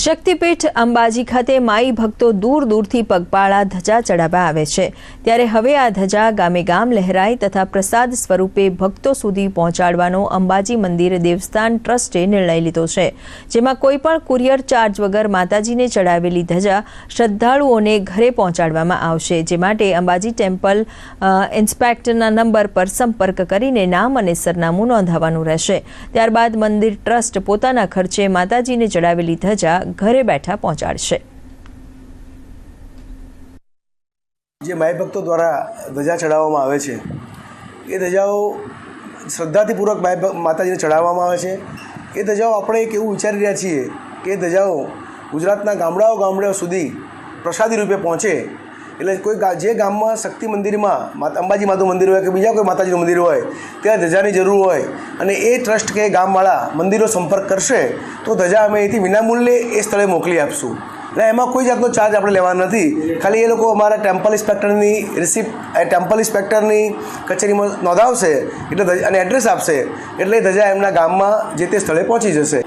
શક્તિપીઠ અંબાજી ખાતે માઈ ભક્તો દૂર દૂરથી પગપાળા ધજા ચડાવવા આવે છે ત્યારે હવે આ ધજા ગામે ગામ લહેરાય તથા પ્રસાદ સ્વરૂપે ભક્તો સુધી પહોંચાડવાનો અંબાજી મંદિર દેવસ્થાન ટ્રસ્ટે નિર્ણય લીધો છે, જેમાં કોઈપણ કુરિયર ચાર્જ વગર માતાજીને ચડાવેલી ધજા શ્રદ્ધાળુઓને ઘરે પહોંચાડવામાં આવશે, જે માટે અંબાજી ટેમ્પલ ઇન્સ્પેક્ટરના નંબર પર સંપર્ક કરીને નામ અને સરનામું નોંધાવવાનું રહેશે। ત્યારબાદ મંદિર ટ્રસ્ટ પોતાના ખર્ચે માતાજીને ચડાવેલી ધજા ઘરે બેઠા પહોંચાડશે। જે માઈ ભક્તો દ્વારા ધજા ચડાવવામાં આવે છે એ ધજાઓ શ્રદ્ધાથી માતાજીને ચડાવવામાં આવે છે। એ ધજાઓ આપણે એક એવું વિચારી રહ્યા છીએ કે એ ધજાઓ ગુજરાતના ગામડાઓ સુધી પ્રસાદી રૂપે પહોંચે, એટલે કોઈ જે ગામમાં શક્તિ મંદિરમાં અંબાજી માતાનું મંદિર હોય કે બીજા કોઈ માતાજીનું મંદિર હોય ત્યાં ધજાની જરૂર હોય અને એ ટ્રસ્ટ કે ગામવાળા મંદિરો સંપર્ક કરશે તો ધજા અમે અહીંથી વિનામૂલ્યે એ સ્થળે મોકલી આપશું। એટલે એમાં કોઈ જાતનો ચાર્જ આપણે લેવાનો નથી, ખાલી એ લોકો અમારા ટેમ્પલ ઇન્સ્પેક્ટરની રિસિપ્ટ ટેમ્પલ ઇન્સ્પેક્ટરની કચેરીમાં નોંધાવશે એટલે અને એડ્રેસ આપશે એટલે ધજા એમના ગામમાં જે તે સ્થળે પહોંચી જશે।